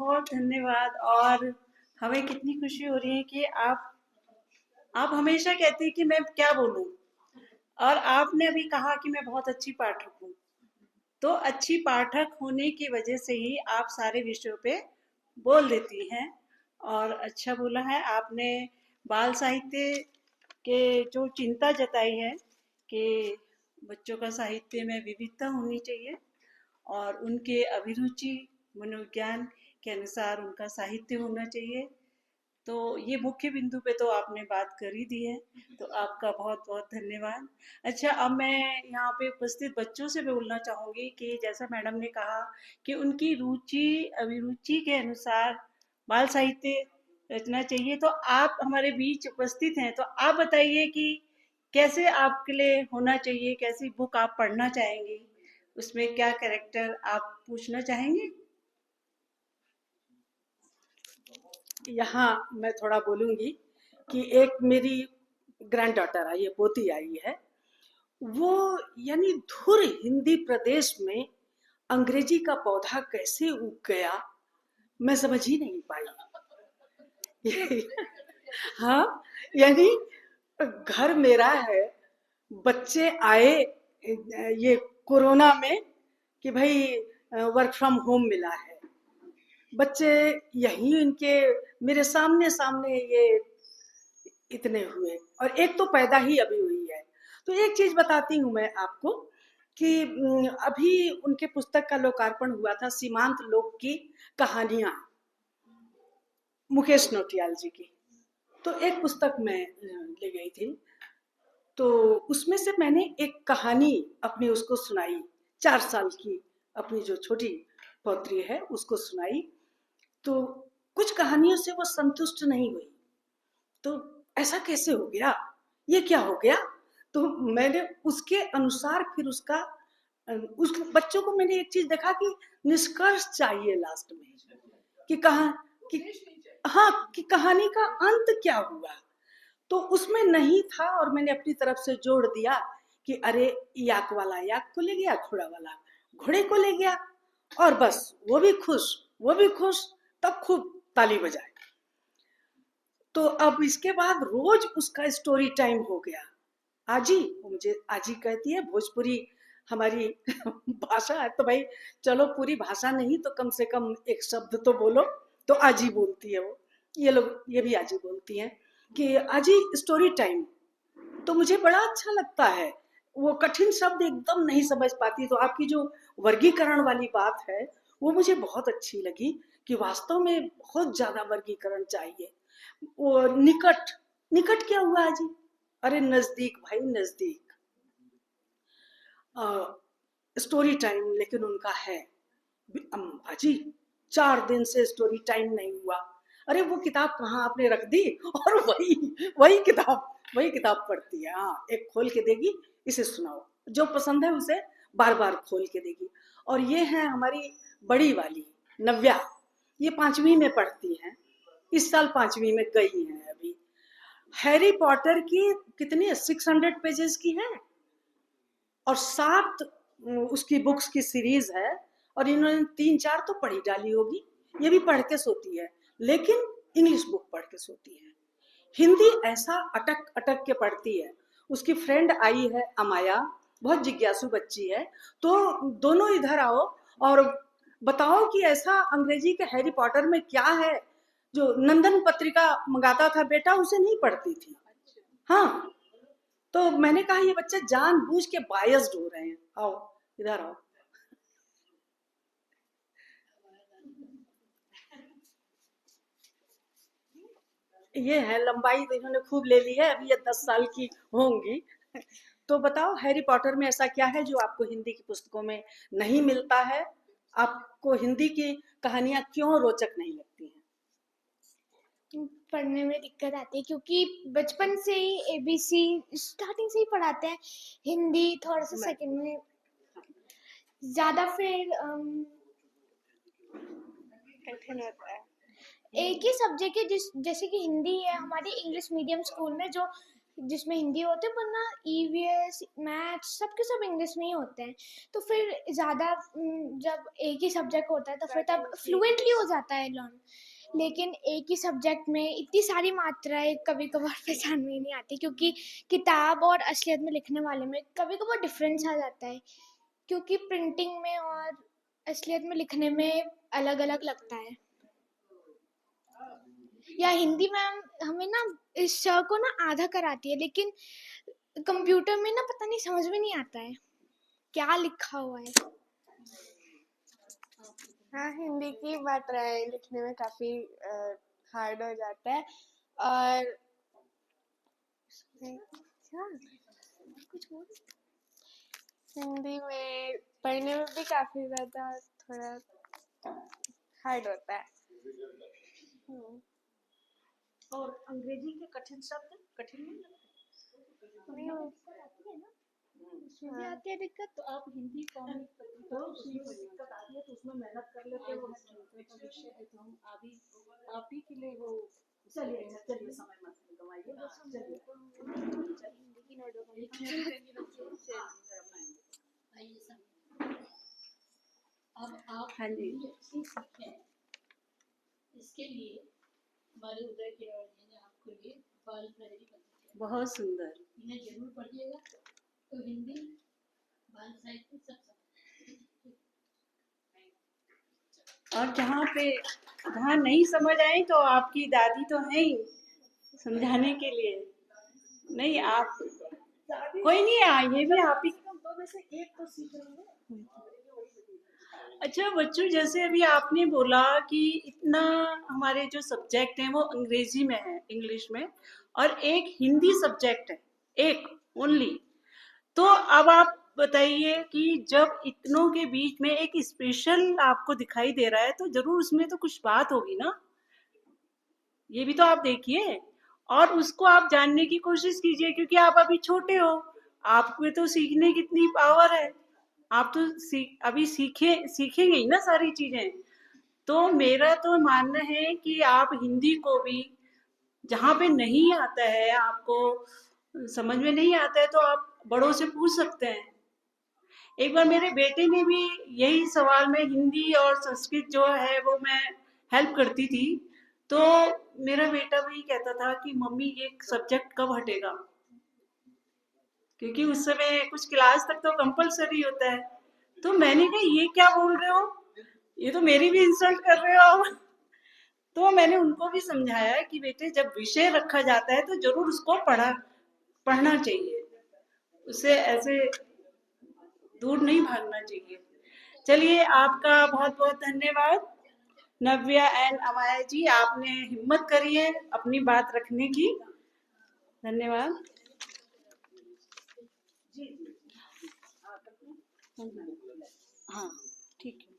बहुत धन्यवाद। और हमें कितनी खुशी हो रही है कि आप हमेशा कहती हैं कि मैं क्या बोलूं, और आपने अभी कहा कि मैं बहुत अच्छी पाठक हूँ। तो अच्छी पाठक होने की वजह से ही आप सारे विषयों पे बोल देती हैं, और अच्छा बोला है आपने। बाल साहित्य के जो चिंता जताई है कि बच्चों का साहित्य में विविधता होनी चाहिए, और उनके अभिरुचि मनोविज्ञान के अनुसार उनका साहित्य होना चाहिए। तो ये मुख्य बिंदु पे तो आपने बात कर ही दी है, तो आपका बहुत बहुत धन्यवाद। अच्छा, अब मैं यहाँ पे उपस्थित बच्चों से बोलना चाहूँगी कि जैसा मैडम ने कहा कि उनकी रुचि अभिरुचि के अनुसार बाल साहित्य रचना चाहिए, तो आप हमारे बीच उपस्थित हैं, तो आप बताइए कि कैसे आपके लिए होना चाहिए, कैसी बुक आप पढ़ना चाहेंगी, उसमें क्या कैरेक्टर आप पूछना चाहेंगे? यहाँ मैं थोड़ा बोलूँगी कि एक मेरी ग्रैंड डॉटर आई है, पोती आई है। वो यानी धुर हिंदी प्रदेश में अंग्रेजी का पौधा कैसे उग गया, मैं समझ ही नहीं पाई। हाँ, यानी घर मेरा है, बच्चे आए ये कोरोना में कि भाई वर्क फ्रॉम होम मिला है, बच्चे यहीं इनके मेरे सामने सामने ये इतने हुए, और एक तो पैदा ही अभी हुई है। तो एक चीज बताती हूँ मैं आपको कि अभी उनके पुस्तक का लोकार्पण हुआ था, सीमांत लोक की कहानियां, मुकेश नौटियाल जी की। तो एक पुस्तक मैं ले गई थी, तो उसमें से मैंने एक कहानी अपनी उसको सुनाई, 4 साल की अपनी जो छोटी पौत्री है उसको सुनाई। तो कुछ कहानियों से वो संतुष्ट नहीं हुई, तो ऐसा कैसे हो गया, ये क्या हो गया। तो मैंने उसके अनुसार फिर उसका उस बच्चों को मैंने एक चीज देखा कि निष्कर्ष चाहिए लास्ट में, कि कहा कि हाँ, कि कहानी का अंत क्या हुआ। तो उसमें नहीं था, और मैंने अपनी तरफ से जोड़ दिया कि अरे याक वाला याक को ले गया, घोड़ा वाला घोड़े को ले गया, और बस वो भी खुश, वो भी खुश, तब खूब ताली बजाए। तो अब इसके बाद रोज उसका स्टोरी टाइम हो गया। आजी, वो मुझे आजी कहती है, भोजपुरी हमारी भाषा है, तो भाई चलो पूरी भाषा नहीं तो कम से कम एक शब्द तो बोलो। तो आजी बोलती है वो, ये लोग ये भी आजी बोलती हैं कि आजी स्टोरी टाइम। तो मुझे बड़ा अच्छा लगता है, वो कठिन शब्द एकदम नहीं समझ पाती, तो आपकी जो वर्गीकरण वाली बात है वो मुझे बहुत अच्छी लगी, कि वास्तव में बहुत ज्यादा वर्गीकरण चाहिए। वो निकट, निकट क्या हुआ जी, अरे नजदीक भाई नजदीक। स्टोरी टाइम लेकिन उनका है, अजी 4 दिन से स्टोरी टाइम नहीं हुआ, अरे वो किताब कहाँ आपने रख दी, और वही वही किताब पढ़ती है। हाँ, एक खोल के देगी, इसे सुनाओ, जो पसंद है उसे बार बार खोल के देगी। और ये है हमारी बड़ी वाली नव्या, ये 5वीं में पढ़ती हैं, इस साल 5वीं में गई हैं अभी। हैरी पॉटर की कितनी 600 पेजेस की है, और 7 उसकी बुक्स की सीरीज है, और इन्होंने 3-4 तो पढ़ी डाली होगी। ये भी पढ़ के सोती है, लेकिन इंग्लिश बुक पढ़ के सोती है, हिंदी ऐसा अटक अटक के पढ़ती है। उसकी फ्रेंड आई है अमाया, बहुत जिज्ञासु बच्ची है, तो दोनों इधर आओ और बताओ कि ऐसा अंग्रेजी के हैरी पॉटर में क्या है जो नंदन पत्रिका मंगाता था बेटा उसे नहीं पढ़ती थी। हाँ, तो मैंने कहा ये बच्चे जानबूझ के बायस्ड हो रहे हैं, आओ इधर आओ। ये है लंबाई तो इन्होंने खूब ले ली है, अभी ये 10 साल की होंगी। तो बताओ हैरी पॉटर में ऐसा क्या है जो आपको हिंदी की पुस्तकों में नहीं मिलता है, आपको हिंदी की कहानियां क्यों रोचक नहीं लगती हैं? पढ़ने में दिक्कत आती है क्योंकि बचपन से ही एबीसी स्टार्टिंग से ही पढ़ाते हैं, हिंदी थोड़ा सा सेकंड में ज्यादा, फिर कठिन होता है। एक ही सब्जेक्ट है, जैसे कि हिंदी है हमारी इंग्लिश मीडियम स्कूल में, जो जिसमें हिंदी होते हैं, वरना ईवीएस मैथ्स सबके सब इंग्लिश में ही होते हैं। तो फिर ज़्यादा जब एक ही सब्जेक्ट होता है तो फिर तब फ्लुएंटली हो जाता है लर्न। लेकिन एक ही सब्जेक्ट में इतनी सारी मात्राएं कभी कभार पहचान में ही नहीं आती, क्योंकि किताब और असलियत में लिखने वाले में कभी कभार डिफरेंस आ जाता है, क्योंकि प्रिंटिंग में और असलियत में लिखने में अलग अलग लगता है। या हिंदी मैम हमें ना इस श को ना आधा कराती है, लेकिन कंप्यूटर में ना पता नहीं, समझ में नहीं आता है क्या लिखा हुआ है। हाँ, हिंदी की मात्राएं लिखने में काफी हार्ड हो जाता है। और क्या कुछ बोल, हिंदी में पढ़ने में भी काफी ज्यादा थोड़ा हार्ड होता है। और अंग्रेजी के कठिन शब्द कठिन नहीं लगते? नहीं वो- उसमें भी आती है दिक्कत। तो आप हिंदी कॉमिक तो उसमें दिक्कत आती है, तो उसमें मेहनत कर लेते हो। का विषय है तो हम आप ही के लिए वो, चलिए चलिए समय मत गवाइए, बस चलिए अब आप हाँ जी। हिंदी अच्छी सीखें, इसके लिए हमारे उदय केवल जी ने आपके लिए बाल प्रहरी बना दिया। बहुत सुंदर। इन्हें जरूर पढ़िएगा, तो हिंदी बाल साहित्य सब और जहाँ नहीं समझ आए तो आपकी दादी तो है ही समझाने के लिए। नहीं आप कोई नहीं, ये भी आप ही। दो में से एक तो सीख लेंगे। अच्छा बच्चों, जैसे अभी आपने बोला कि इतना हमारे जो सब्जेक्ट हैं वो अंग्रेजी में है, इंग्लिश में, और एक हिंदी सब्जेक्ट है, एक ओनली। तो अब आप बताइए कि जब इतनों के बीच में एक स्पेशल आपको दिखाई दे रहा है तो जरूर उसमें तो कुछ बात होगी ना, ये भी तो आप देखिए और उसको आप जानने की कोशिश कीजिए, क्योंकि आप अभी छोटे हो, आप में तो सीखने की इतनी पावर है, आप तो अभी सीखेंगे ही ना सारी चीजें। तो मेरा तो मानना है कि आप हिंदी को भी, जहाँ पे नहीं आता है, आपको समझ में नहीं आता है, तो आप बड़ों से पूछ सकते हैं। एक बार मेरे बेटे ने भी यही सवाल में, हिंदी और संस्कृत जो है वो मैं हेल्प करती थी, तो मेरा बेटा भी कहता था कि मम्मी ये सब्जेक्ट कब हटेगा, क्योंकि उस समय कुछ क्लास तक तो कंपलसरी होता है। तो मैंने कहा ये क्या बोल रहे हो, ये तो मेरी भी इंसल्ट कर रहे हो आप। तो मैंने उनको भी समझाया कि बेटे जब विषय रखा जाता है तो जरूर उसको पढ़ना चाहिए, उससे ऐसे दूर नहीं भागना चाहिए। चलिए, आपका बहुत बहुत धन्यवाद नव्या एंड अमाया जी, आपने हिम्मत करी है अपनी बात रखने की। धन्यवाद। हाँ ठीक है।